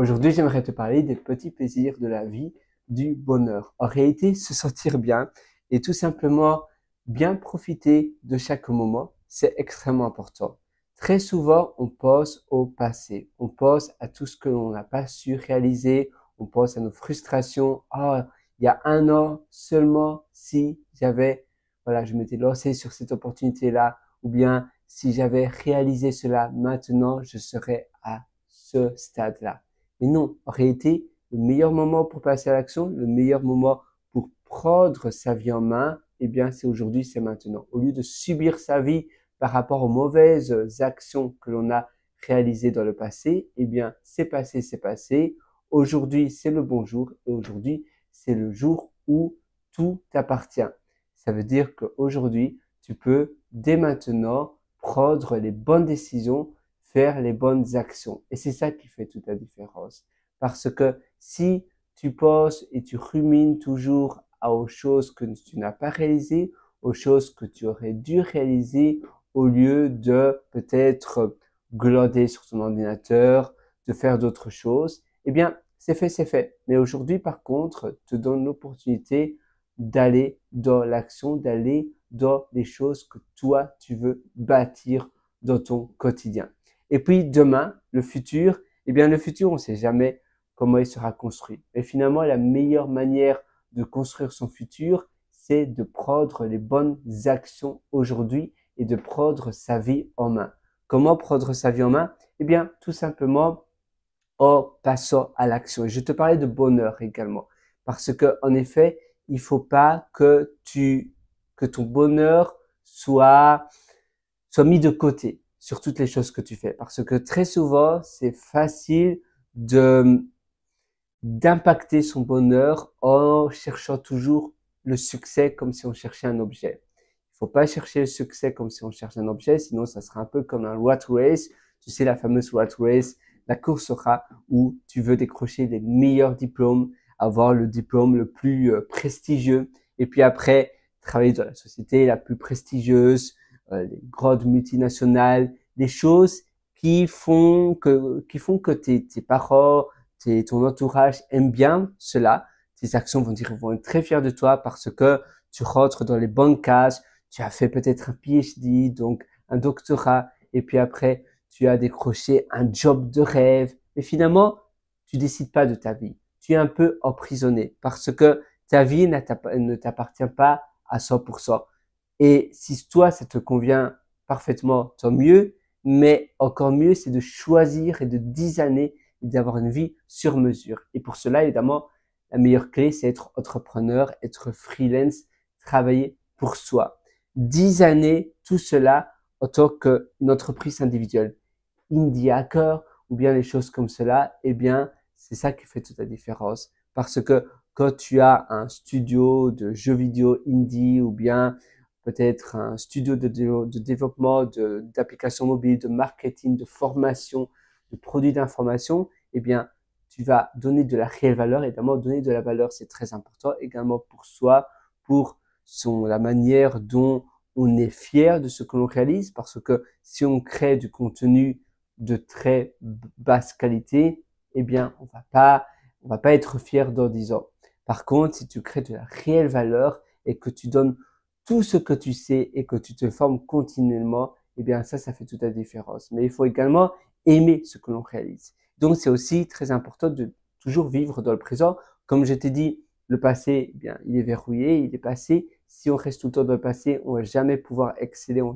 Aujourd'hui, j'aimerais te parler des petits plaisirs de la vie, du bonheur. En réalité, se sentir bien et tout simplement bien profiter de chaque moment, c'est extrêmement important. Très souvent, on pense au passé, on pense à tout ce que l'on n'a pas su réaliser, on pense à nos frustrations. Ah, il y a un an seulement, si j'avais, voilà, je m'étais lancé sur cette opportunité-là, ou bien si j'avais réalisé cela maintenant, je serais à ce stade-là. Mais non, en réalité, le meilleur moment pour passer à l'action, le meilleur moment pour prendre sa vie en main, eh bien, c'est aujourd'hui, c'est maintenant. Au lieu de subir sa vie par rapport aux mauvaises actions que l'on a réalisées dans le passé, eh bien, c'est passé, c'est passé. Aujourd'hui, c'est le bon jour et aujourd'hui, c'est le jour où tout t'appartient. Ça veut dire qu'aujourd'hui, tu peux dès maintenant prendre les bonnes décisions, faire les bonnes actions. Et c'est ça qui fait toute la différence. Parce que si tu penses et tu rumines toujours aux choses que tu n'as pas réalisées, aux choses que tu aurais dû réaliser, au lieu de peut-être glander sur ton ordinateur, de faire d'autres choses, eh bien, c'est fait, c'est fait. Mais aujourd'hui, par contre, te donne l'opportunité d'aller dans l'action, d'aller dans les choses que toi, tu veux bâtir dans ton quotidien. Et puis demain, le futur, eh bien le futur, on ne sait jamais comment il sera construit. Mais finalement, la meilleure manière de construire son futur, c'est de prendre les bonnes actions aujourd'hui et de prendre sa vie en main. Comment prendre sa vie en main? Eh bien, tout simplement en passant à l'action. Et je te parlais de bonheur également. Parce que, en effet, il faut pas que ton bonheur soit mis de côté sur toutes les choses que tu fais. Parce que très souvent, c'est facile d'impacter son bonheur en cherchant toujours le succès comme si on cherchait un objet. Il faut pas chercher le succès comme si on cherchait un objet, sinon ça sera un peu comme un rat race. Tu sais, la fameuse rat race, la course au rat où tu veux décrocher les meilleurs diplômes, avoir le diplôme le plus prestigieux, et puis après, travailler dans la société la plus prestigieuse, les grandes multinationales, des choses qui font que tes parents, ton entourage aime bien cela. Tes actions vont être très fiers de toi parce que tu rentres dans les bonnes cases. Tu as fait peut-être un PhD, donc un doctorat, et puis après, tu as décroché un job de rêve. Mais finalement, tu décides pas de ta vie. Tu es un peu emprisonné parce que ta vie ne t'appartient pas à 100%. Et si toi, ça te convient parfaitement, tant mieux. Mais encore mieux, c'est de choisir et de designer et d'avoir une vie sur mesure. Et pour cela, évidemment, la meilleure clé, c'est être entrepreneur, être freelance, travailler pour soi. Designer tout cela en tant qu'une entreprise individuelle. Indie hacker ou bien les choses comme cela, eh bien, c'est ça qui fait toute la différence. Parce que quand tu as un studio de jeux vidéo indie ou bien peut-être un studio de développement d'applications mobiles, de marketing, de formation, de produits d'information, eh bien, tu vas donner de la réelle valeur. Évidemment, donner de la valeur, c'est très important également pour soi, pour la manière dont on est fier de ce que l'on réalise, parce que si on crée du contenu de très basse qualité, eh bien, on va pas être fier dans 10 ans. Par contre, si tu crées de la réelle valeur et que tu donnes tout ce que tu sais et que tu te formes continuellement, eh bien, ça fait toute la différence. Mais il faut également aimer ce que l'on réalise. Donc, c'est aussi très important de toujours vivre dans le présent. Comme je t'ai dit, le passé, eh bien, il est verrouillé, il est passé. Si on reste tout le temps dans le passé, on va jamais pouvoir exceller, on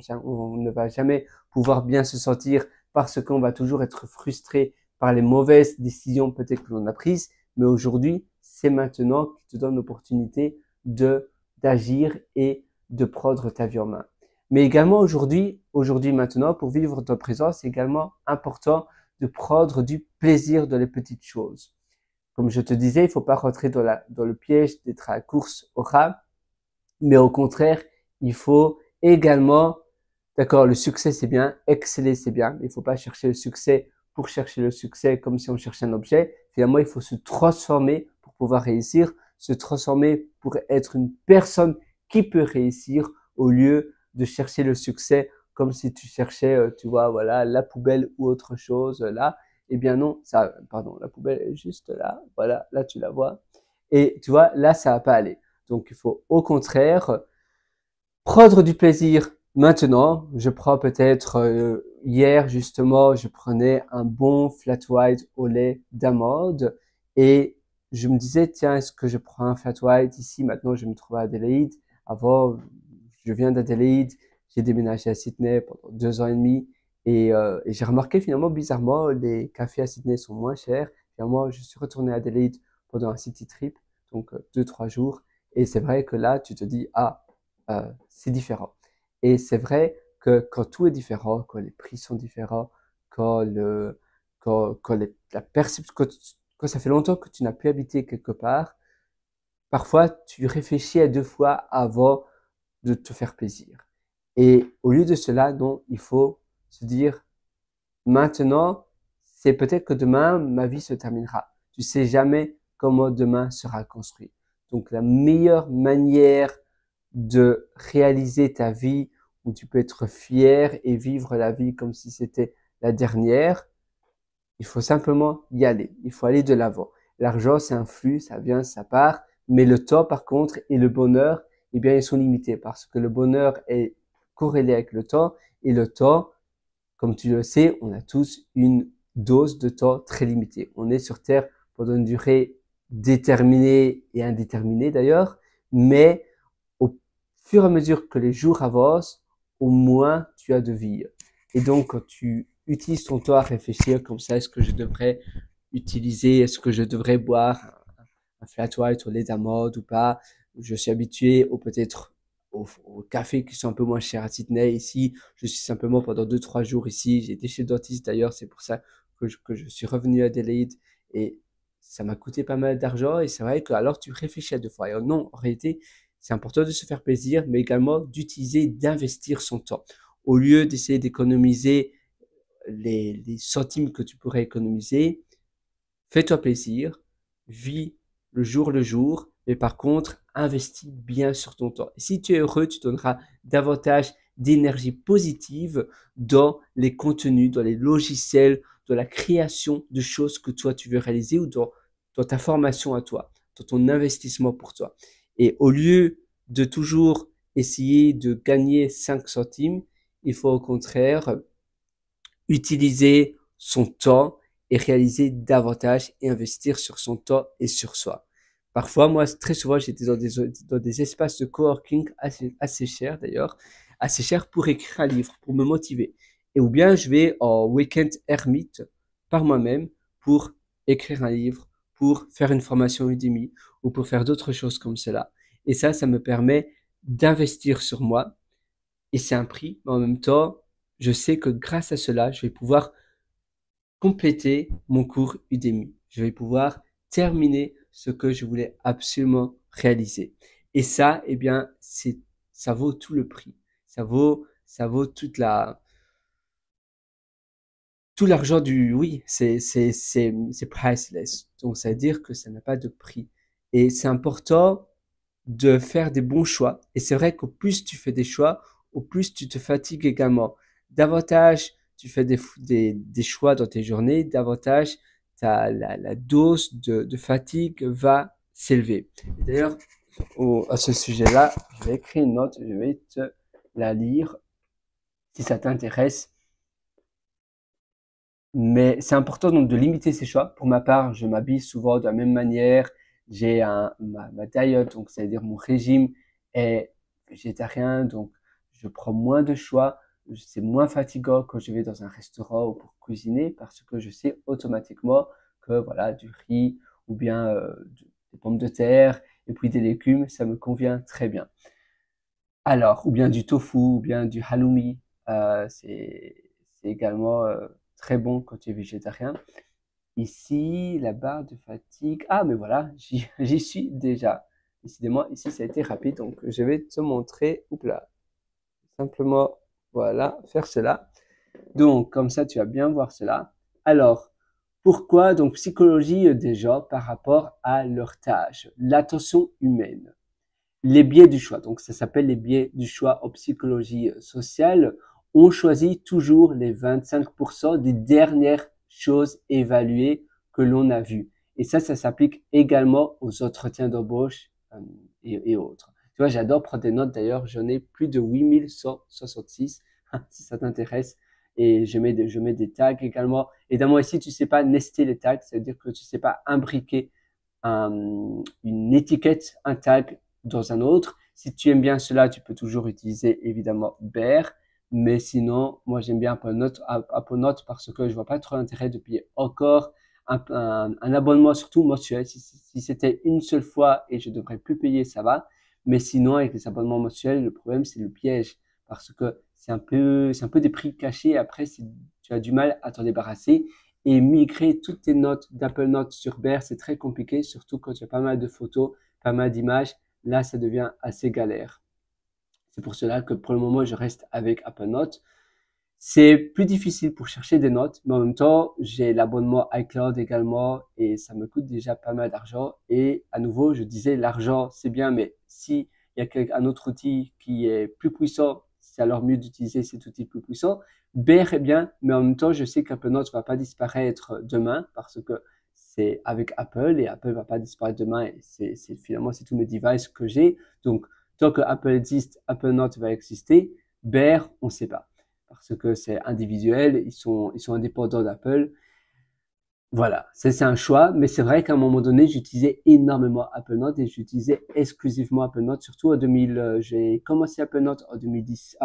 ne va jamais pouvoir bien se sentir parce qu'on va toujours être frustré par les mauvaises décisions peut-être que l'on a prises. Mais aujourd'hui, c'est maintenant qui te donne l'opportunité d'agir et de prendre ta vie en main. Mais également aujourd'hui maintenant, pour vivre dans le présent, c'est également important de prendre du plaisir dans les petites choses. Comme je te disais, il faut pas rentrer dans le piège d'être à la course au rat, mais au contraire, il faut également, d'accord, le succès c'est bien, exceller c'est bien, mais il faut pas chercher le succès pour chercher le succès comme si on cherchait un objet. Finalement, il faut se transformer pour pouvoir réussir, se transformer pour être une personne qui peut réussir au lieu de chercher le succès comme si tu cherchais, tu vois, voilà, la poubelle ou autre chose là. Eh bien non, ça, pardon, la poubelle est juste là. Voilà, là tu la vois. Et tu vois, là ça va pas aller. Donc il faut au contraire prendre du plaisir maintenant. Je prends peut-être hier justement, je prenais un bon flat white au lait d'amande et je me disais tiens, est-ce que je prends un flat white ici maintenant je me trouve à Adélaïde. Avant, je viens d'Adélaïde, j'ai déménagé à Sydney pendant 2 ans et demi et j'ai remarqué finalement bizarrement les cafés à Sydney sont moins chers. Finalement, je suis retourné à Adélaïde pendant un city trip, donc 2, 3 jours et c'est vrai que là tu te dis ah c'est différent. Et c'est vrai que quand tout est différent, quand les prix sont différents, quand la perception, quand ça fait longtemps que tu n'as plus habité quelque part, parfois tu réfléchis à 2 fois avant de te faire plaisir. Et au lieu de cela, non, il faut se dire, maintenant, c'est peut-être que demain, ma vie se terminera. Tu sais jamais comment demain sera construit. Donc, la meilleure manière de réaliser ta vie où tu peux être fier et vivre la vie comme si c'était la dernière, il faut simplement y aller. Il faut aller de l'avant. L'argent, c'est un flux, ça vient, ça part. Mais le temps, par contre, et le bonheur, eh bien, ils sont limités parce que le bonheur est corrélé avec le temps et le temps, comme tu le sais, on a tous une dose de temps très limitée. On est sur Terre pendant une durée déterminée et indéterminée d'ailleurs, mais au fur et à mesure que les jours avancent, au moins tu as de vie. Et donc, quand tu utilises ton temps à réfléchir comme ça, est-ce que je devrais utiliser, est-ce que je devrais boire un flat white au lait d'amande ou pas? Je suis habitué ou peut-être au café qui sont un peu moins chers à Sydney. Ici, je suis simplement pendant 2, 3 jours ici. J'ai été chez le dentiste d'ailleurs, c'est pour ça que je suis revenu à Adelaide et ça m'a coûté pas mal d'argent et c'est vrai que alors tu réfléchis à 2 fois. Et non, en réalité, c'est important de se faire plaisir, mais également d'utiliser, d'investir son temps. Au lieu d'essayer d'économiser les centimes que tu pourrais économiser, fais-toi plaisir, vis le jour, mais par contre, investis bien sur ton temps. Et si tu es heureux, tu donneras davantage d'énergie positive dans les contenus, dans les logiciels, dans la création de choses que toi tu veux réaliser ou dans ta formation à toi, dans ton investissement pour toi. Et au lieu de toujours essayer de gagner 5 centimes, il faut au contraire utiliser son temps et réaliser davantage et investir sur son temps et sur soi. Parfois, moi, très souvent, j'étais dans des espaces de coworking assez chers d'ailleurs, assez chers pour écrire un livre, pour me motiver. Et ou bien je vais en week-end ermite par moi-même pour écrire un livre, pour faire une formation Udemy ou pour faire d'autres choses comme cela. Et ça me permet d'investir sur moi et c'est un prix, mais en même temps, je sais que grâce à cela, je vais pouvoir compléter mon cours Udemy. Je vais pouvoir terminer ce que je voulais absolument réaliser. Et ça, eh bien, ça vaut tout le prix. Ça vaut tout l'argent oui, c'est priceless. Donc, ça veut dire que ça n'a pas de prix. Et c'est important de faire des bons choix. Et c'est vrai qu'au plus tu fais des choix, au plus tu te fatigues également. Davantage tu fais des choix dans tes journées, davantage la dose de fatigue va s'élever. D'ailleurs, à ce sujet-là, je vais écrire une note, je vais te la lire si ça t'intéresse. Mais c'est important donc de limiter ses choix. Pour ma part, je m'habille souvent de la même manière. J'ai ma diet, donc c'est-à-dire mon régime est végétarien, donc je prends moins de choix. C'est moins fatigant quand je vais dans un restaurant ou pour cuisiner parce que je sais automatiquement que voilà du riz ou bien des pommes de terre et puis des légumes, ça me convient très bien. Alors, ou bien du tofu, ou bien du halloumi, c'est également très bon quand tu es végétarien. Ici, la barre de fatigue. Ah, mais voilà, j'y suis déjà. Décidément, ici, ça a été rapide, donc je vais te montrer. Oups là, simplement, voilà, faire cela. Donc, comme ça, tu vas bien voir cela. Alors, pourquoi donc psychologie des gens par rapport à leur tâche, l'attention humaine? Les biais du choix. Donc, ça s'appelle les biais du choix en psychologie sociale. On choisit toujours les 25% des dernières choses évaluées que l'on a vues. Et ça s'applique également aux entretiens d'embauche et autres. Tu vois, j'adore prendre des notes. D'ailleurs, j'en ai plus de 8166, si ça t'intéresse. Et je mets des tags également. Évidemment, ici, tu sais pas nester les tags, c'est-à-dire que tu sais pas imbriquer une étiquette, un tag dans un autre. Si tu aimes bien cela, tu peux toujours utiliser évidemment Bear. Mais sinon, moi, j'aime bien Apple Note parce que je vois pas trop l'intérêt de payer encore un abonnement, surtout mensuel. Si c'était une seule fois et je devrais plus payer, ça va. Mais sinon, avec les abonnements mensuels, le problème, c'est le piège parce que c'est un peu des prix cachés. Après, tu as du mal à t'en débarrasser. Et migrer toutes tes notes d'Apple Notes sur Bear, c'est très compliqué, surtout quand tu as pas mal de photos, pas mal d'images. Là, ça devient assez galère. C'est pour cela que pour le moment, je reste avec Apple Notes. C'est plus difficile pour chercher des notes, mais en même temps, j'ai l'abonnement iCloud également et ça me coûte déjà pas mal d'argent. Et à nouveau, je disais, l'argent, c'est bien, mais si il y a un autre outil qui est plus puissant, c'est alors mieux d'utiliser cet outil plus puissant. Bear est bien, mais en même temps, je sais qu'Apple Notes va pas disparaître demain parce que c'est avec Apple et Apple va pas disparaître demain et finalement, c'est tous mes devices que j'ai. Donc, tant que Apple existe, Apple Notes va exister. Bear, on sait pas parce que c'est individuel, ils sont indépendants d'Apple. Voilà, c'est un choix, mais c'est vrai qu'à un moment donné, j'utilisais énormément Apple Notes et j'utilisais exclusivement Apple Notes, surtout en 2000, j'ai commencé Apple Notes en 2010,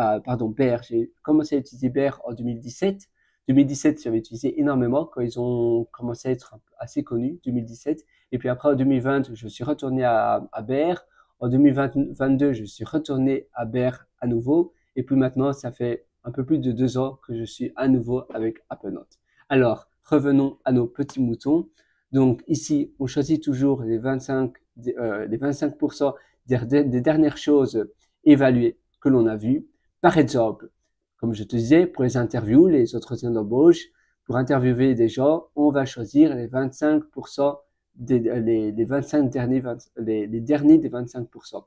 Bear, j'ai commencé à utiliser Bear en 2017. 2017, j'avais utilisé énormément quand ils ont commencé à être assez connus, 2017. Et puis après, en 2020, je suis retourné à Bear. En 2022, je suis retourné à Bear à nouveau. Et puis maintenant, ça fait un peu plus de 2 ans que je suis à nouveau avec Apple Notes. Alors, revenons à nos petits moutons. Donc ici, on choisit toujours les 25% des dernières choses évaluées que l'on a vues. Par exemple, comme je te disais, pour les interviews, les entretiens d'embauche, pour interviewer des gens, on va choisir les 25% les 25 derniers, les derniers des 25%.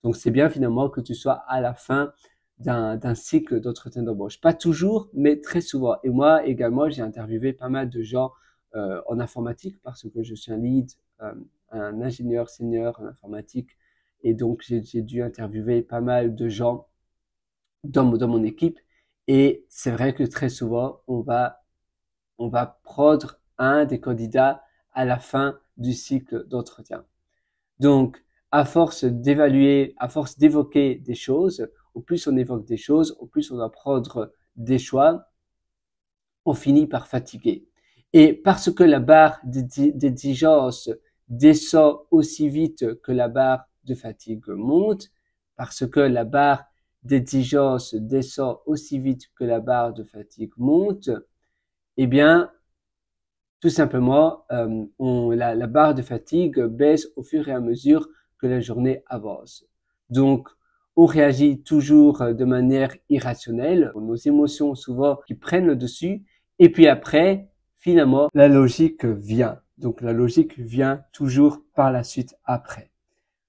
Donc c'est bien finalement que tu sois à la fin d'un cycle d'entretien d'embauche. Pas toujours, mais très souvent. Et moi également, j'ai interviewé pas mal de gens en informatique parce que je suis un lead, un ingénieur senior en informatique. Et donc, j'ai dû interviewer pas mal de gens dans mon équipe. Et c'est vrai que très souvent, on va prendre un des candidats à la fin du cycle d'entretien. Donc, à force d'évaluer, à force d'évoquer des choses, au plus on évoque des choses, au plus on va prendre des choix, on finit par fatiguer. Et parce que la barre d'exigence descend aussi vite que la barre de fatigue monte, parce que la barre d'exigence descend aussi vite que la barre de fatigue monte, eh bien, tout simplement, la barre de fatigue baisse au fur et à mesure que la journée avance. Donc, on réagit toujours de manière irrationnelle, nos émotions souvent qui prennent le dessus, et puis après, finalement, la logique vient. Donc, la logique vient toujours par la suite après.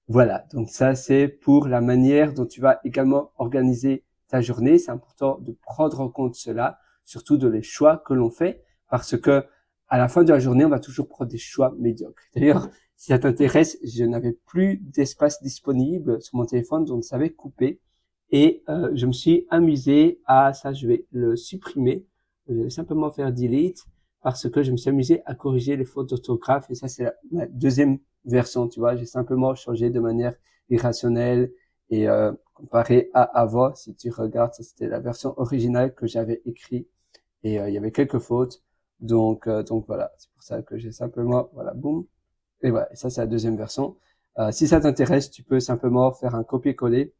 Voilà, donc ça c'est pour la manière dont tu vas également organiser ta journée. C'est important de prendre en compte cela, surtout de les choix que l'on fait, parce que à la fin de la journée, on va toujours prendre des choix médiocres. D'ailleurs, si ça t'intéresse, je n'avais plus d'espace disponible sur mon téléphone, donc ça avait coupé. Et je me suis amusé à ça, je vais le supprimer. Je vais simplement faire delete parce que je me suis amusé à corriger les fautes d'orthographe. Et ça, c'est la deuxième version, tu vois. J'ai simplement changé de manière irrationnelle et comparé à avant, si tu regardes, ça c'était la version originale que j'avais écrite et il y avait quelques fautes. Donc voilà, c'est pour ça que j'ai simplement, voilà, boum. Et voilà, et ça c'est la deuxième version. Si ça t'intéresse, tu peux simplement faire un copier-coller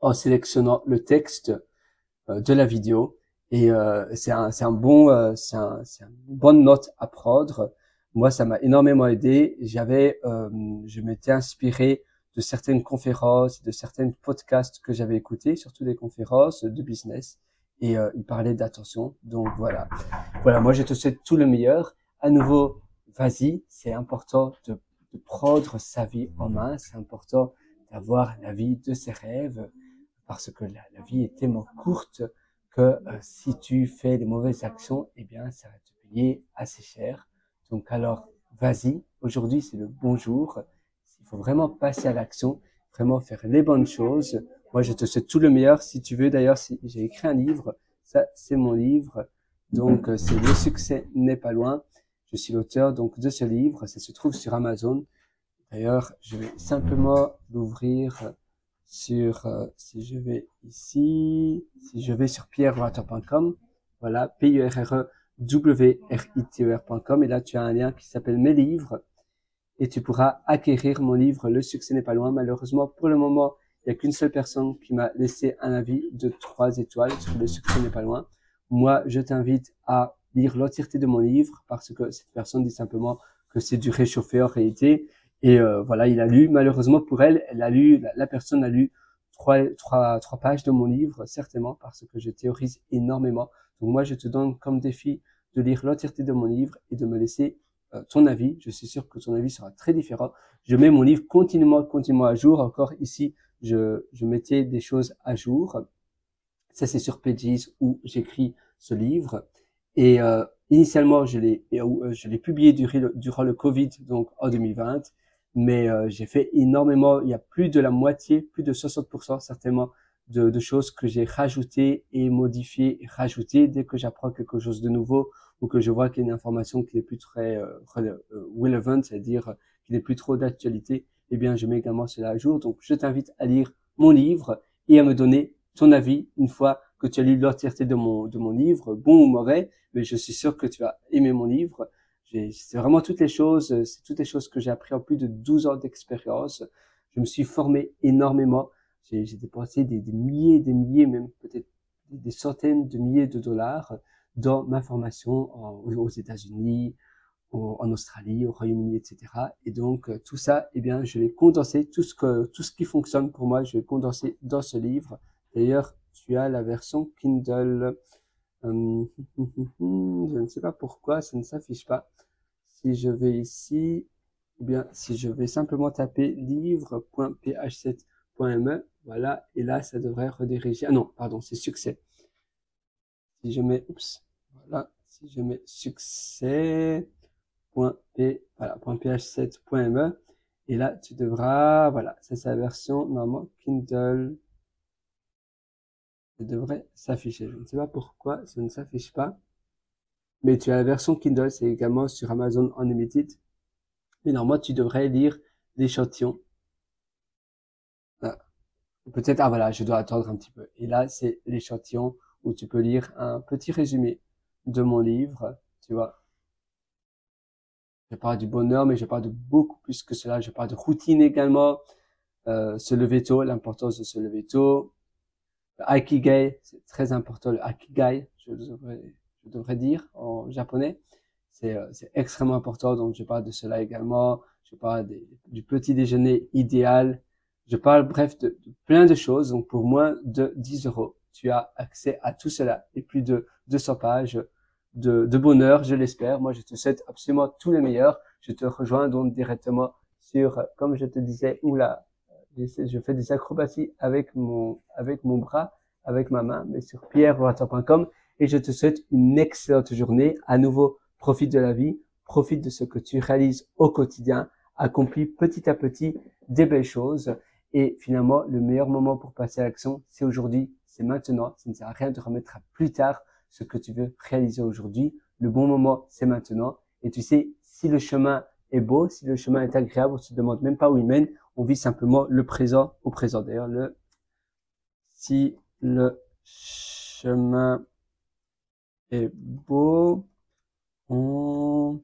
en sélectionnant le texte de la vidéo. Et c'est une bonne note à prendre. Moi, ça m'a énormément aidé. Je m'étais inspiré de certaines conférences, de certains podcasts que j'avais écoutés, surtout des conférences de business. Et ils parlaient d'attention. Donc voilà. Voilà, moi je te souhaite tout le meilleur. À nouveau, vas-y, c'est important de prendre sa vie en main. C'est important d'avoir la vie de ses rêves parce que la vie est tellement courte que si tu fais des mauvaises actions, eh bien, ça va te payer assez cher. Donc alors, vas-y, aujourd'hui c'est le bon jour. Il faut vraiment passer à l'action, vraiment faire les bonnes choses. Moi, je te souhaite tout le meilleur. Si tu veux, d'ailleurs, si j'ai écrit un livre, ça c'est mon livre. Donc, c'est Le succès n'est pas loin. Je suis l'auteur donc de ce livre. Ça se trouve sur Amazon. D'ailleurs, je vais simplement l'ouvrir sur, si je vais ici, si je vais sur pierrewriter.com, voilà, PIRREWRITER.com, et là, tu as un lien qui s'appelle Mes livres, et tu pourras acquérir mon livre Le succès n'est pas loin. Malheureusement, pour le moment, il n'y a qu'une seule personne qui m'a laissé un avis de 3 étoiles sur Le succès n'est pas loin. Moi, je t'invite à lire l'entièreté de mon livre parce que cette personne dit simplement que c'est du réchauffé en réalité. Et voilà, il a lu, malheureusement pour elle, la personne a lu trois pages de mon livre, certainement, parce que je théorise énormément. Donc moi, je te donne comme défi de lire l'entièreté de mon livre et de me laisser ton avis. Je suis sûr que ton avis sera très différent. Je mets mon livre continuellement à jour. Encore ici, je mettais des choses à jour. Ça, c'est sur Pages où j'écris ce livre. Et initialement, je l'ai publié durant le Covid, donc en 2020. Mais j'ai fait énormément, il y a plus de la moitié, plus de 60% certainement de choses que j'ai rajoutées et modifiées et rajoutées dès que j'apprends quelque chose de nouveau ou que je vois qu'il y a une information qui n'est plus très relevant, c'est-à-dire qui n'est plus trop d'actualité, eh bien je mets également cela à jour. Donc je t'invite à lire mon livre et à me donner ton avis une fois que tu as lu l'entièreté de mon livre, bon ou mauvais, mais je suis sûr que tu vas aimer mon livre. C'est vraiment c'est toutes les choses que j'ai appris en plus de 12 ans d'expérience. Je me suis formé énormément. J'ai dépensé des milliers, même peut-être des centaines de milliers de dollars dans ma formation aux États-Unis, en Australie, au Royaume-Uni, etc. Et donc tout ça, eh bien, je vais condenser tout ce qui fonctionne pour moi, je vais condenser dans ce livre. D'ailleurs, tu as la version Kindle. Je ne sais pas pourquoi ça ne s'affiche pas. Si je vais ici, ou bien si je vais simplement taper livre.ph7.me, voilà, et là ça devrait rediriger. Ah non, pardon, c'est succès. Si je mets, voilà, si je mets succès.ph7.me, et là tu devras, voilà, c'est la version normalement Kindle. Ça devrait s'afficher. Je ne sais pas pourquoi ça ne s'affiche pas. Mais tu as la version Kindle, c'est également sur Amazon Unlimited. Mais normalement, tu devrais lire l'échantillon. Peut-être, ah voilà, je dois attendre un petit peu. Et là, c'est l'échantillon où tu peux lire un petit résumé de mon livre, tu vois. Je parle du bonheur, mais je parle de beaucoup plus que cela. Je parle de routine également, se lever tôt, l'importance de se lever tôt. Le Ikigai, c'est très important. Le Ikigai, je devrais dire en japonais. C'est extrêmement important. Donc, je parle de cela également. Je parle du petit déjeuner idéal. Je parle, bref, de plein de choses. Donc, pour moins de 10 euros, tu as accès à tout cela et plus de 200 pages de bonheur, je l'espère. Moi, je te souhaite absolument tout le meilleur. Je te rejoins donc directement sur, comme je te disais, je fais des acrobaties avec mon bras, avec ma main, mais sur pierrewriter.com, et je te souhaite une excellente journée. À nouveau, profite de la vie, profite de ce que tu réalises au quotidien, accomplis petit à petit des belles choses, et finalement, le meilleur moment pour passer à l'action, c'est aujourd'hui, c'est maintenant. Ça ne sert à rien de remettre à plus tard ce que tu veux réaliser aujourd'hui. Le bon moment, c'est maintenant. Et tu sais, si le chemin est beau, si le chemin est agréable, on se demande même pas où il mène, on vit simplement le présent au présent. D'ailleurs, si le chemin est beau, on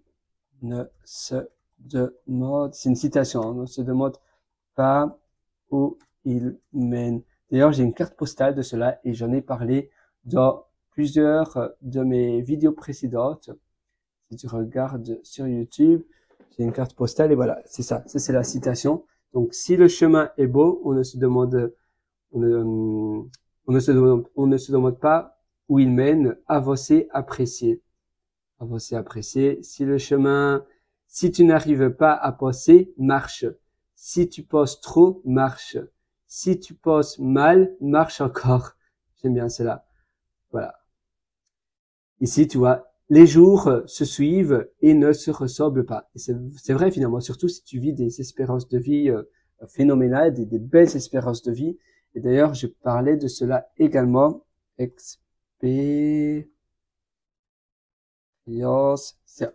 ne se demande, c'est une citation, on ne se demande pas où il mène. D'ailleurs, j'ai une carte postale de cela et j'en ai parlé dans plusieurs de mes vidéos précédentes. Si tu regardes sur YouTube, j'ai une carte postale et voilà, c'est ça. Ça, c'est la citation. Donc, si le chemin est beau, on ne se demande pas où il mène. Avancer, apprécier. Avancer, apprécier. Si tu n'arrives pas à penser, marche. Si tu penses trop, marche. Si tu penses mal, marche encore. J'aime bien cela. Voilà. Ici, tu vois, les jours se suivent et ne se ressemblent pas. Et c'est vrai finalement, surtout si tu vis des espérances de vie phénoménales, des belles espérances de vie. Et d'ailleurs, je parlais de cela également. Expérience. C'est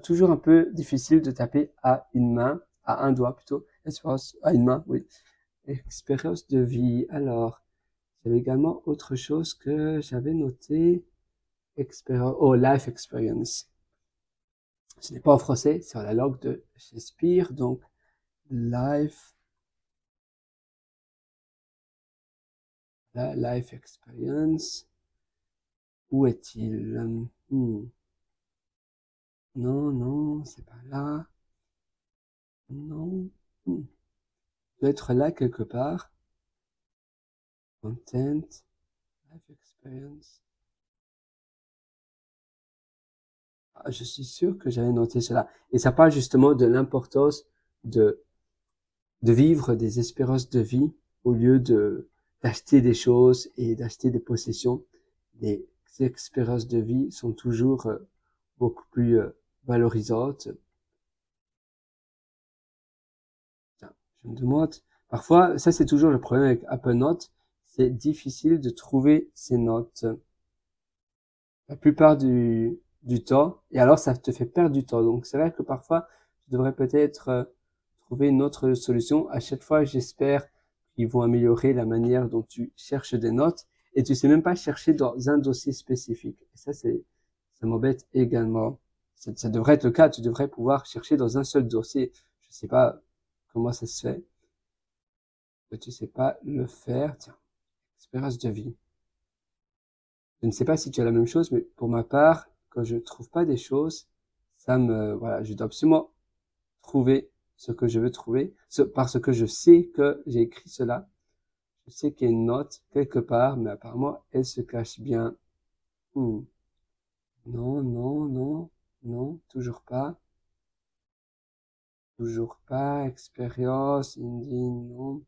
toujours un peu difficile de taper à une main, à un doigt plutôt. Espérance à une main, oui. Expérience de vie. Alors, j'avais également autre chose que j'avais noté. Life experience. Ce n'est pas en français, c'est en la langue de Shakespeare, donc life, la life experience. Où est-il? Non, non, c'est pas là. Non. Il doit être là quelque part. Content, life experience. Ah, je suis sûr que j'avais noté cela. Et ça parle justement de l'importance de vivre des espérances de vie au lieu d'acheter des choses et d'acheter des possessions. Les expériences de vie sont toujours beaucoup plus valorisantes. Tiens, je me demande, parfois, ça c'est toujours le problème avec Apple Notes, c'est difficile de trouver ces notes la plupart du temps, et alors ça te fait perdre du temps. Donc c'est vrai que parfois, je devrais peut-être trouver une autre solution. À chaque fois, j'espère qu'ils vont améliorer la manière dont tu cherches des notes, et tu sais même pas chercher dans un dossier spécifique. Et ça m'embête également. Ça devrait être le cas, tu devrais pouvoir chercher dans un seul dossier. Je sais pas comment ça se fait, que tu sais pas le faire. Tiens, espérance de vie. Je ne sais pas si tu as la même chose, mais pour ma part, quand je trouve pas des choses, voilà, je dois absolument trouver ce que je veux trouver, parce que je sais que j'ai écrit cela. Je sais qu'il y a une note quelque part, mais apparemment, elle se cache bien. Non, non, non, non, toujours pas. Toujours pas. Expérience, Indie, non.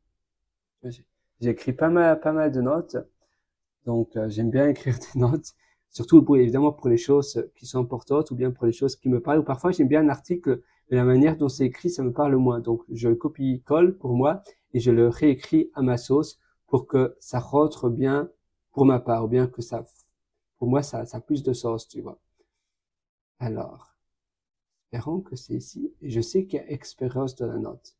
J'ai écrit pas mal de notes. Donc, j'aime bien écrire des notes, surtout évidemment pour les choses qui sont importantes ou bien pour les choses qui me parlent. Ou parfois, j'aime bien un article, mais la manière dont c'est écrit, ça me parle moins. Donc, je le copie-colle pour moi et je le réécris à ma sauce pour que ça rentre bien pour ma part, ou bien que pour moi, ça a plus de sens, tu vois. Alors, espérons que c'est ici. Et je sais qu'il y a expérience de la note.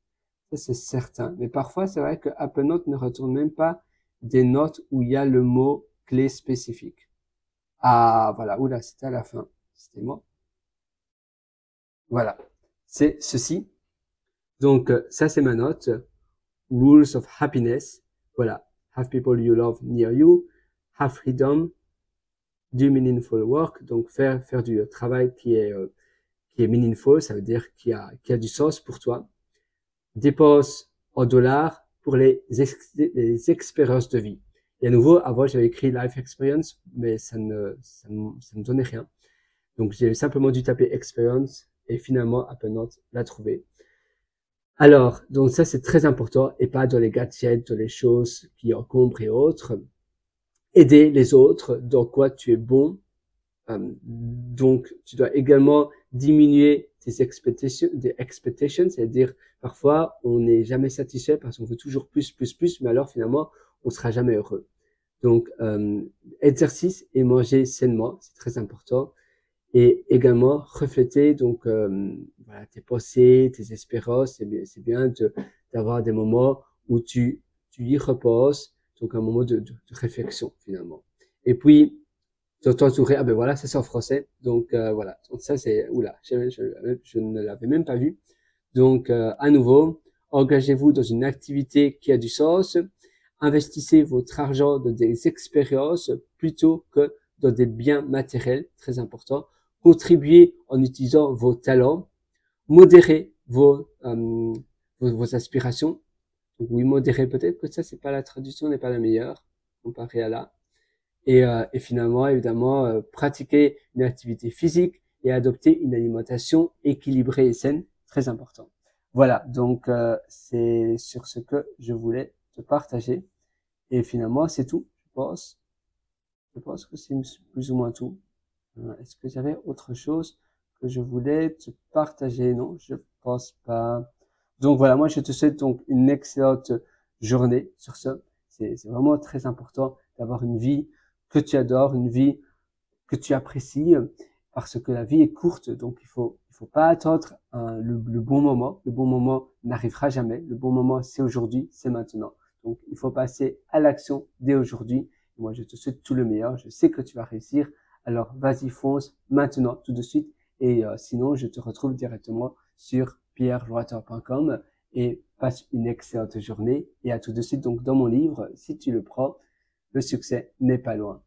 Ça, c'est certain. Mais parfois, c'est vrai que Apple Note ne retourne même pas des notes où il y a le mot clé spécifique. Ah, voilà. Oula, c'était à la fin. C'était moi. Voilà. C'est ceci. Donc, ça, c'est ma note. Rules of happiness. Voilà. Have people you love near you. Have freedom. Do meaningful work. Donc, faire du travail qui est meaningful. Ça veut dire qui a du sens pour toi. Dépense en dollars pour les expériences de vie. Et à nouveau, avant, j'avais écrit life experience, mais ça ne donnait rien. Donc, j'ai simplement dû taper experience et finalement, Apple Note l'a trouvé. Alors, donc ça, c'est très important et pas dans les gadgets, dans les choses qui encombrent et autres. Aider les autres dans quoi tu es bon. Donc, tu dois également diminuer tes expectations, c'est-à-dire parfois on n'est jamais satisfait parce qu'on veut toujours plus, mais alors finalement on sera jamais heureux. Donc, exercice et manger sainement, c'est très important. Et également refléter donc voilà, tes pensées, tes espérances. C'est bien d'avoir des moments où tu y reposes, donc un moment de réflexion finalement. Et puis t'entourer, ah ben voilà, ça c'est en français. Donc voilà, donc ça c'est, oula, je ne l'avais même pas vu. Donc à nouveau, engagez-vous dans une activité qui a du sens. Investissez votre argent dans des expériences plutôt que dans des biens matériels, très important. Contribuez en utilisant vos talents. Modérez vos aspirations. Donc oui, modérez, peut-être que ça, c'est pas la traduction, n'est pas la meilleure comparée à là. Et finalement, évidemment, pratiquer une activité physique et adopter une alimentation équilibrée et saine, très important. Voilà, donc c'est sur ce que je voulais te partager. Et finalement, c'est tout, je pense. Je pense que c'est plus ou moins tout. Est-ce que j'avais autre chose que je voulais te partager? Non, je pense pas. Donc voilà, moi je te souhaite donc une excellente journée sur ce. C'est vraiment très important d'avoir une vie que tu adores, une vie que tu apprécies, parce que la vie est courte, donc il faut pas attendre le bon moment. Le bon moment n'arrivera jamais. Le bon moment, c'est aujourd'hui, c'est maintenant. Donc, il faut passer à l'action dès aujourd'hui. Moi, je te souhaite tout le meilleur. Je sais que tu vas réussir. Alors, vas-y, fonce maintenant, tout de suite. Et sinon, je te retrouve directement sur pierreloiteur.com et passe une excellente journée. Et à tout de suite, donc, dans mon livre, si tu le prends, le succès n'est pas loin.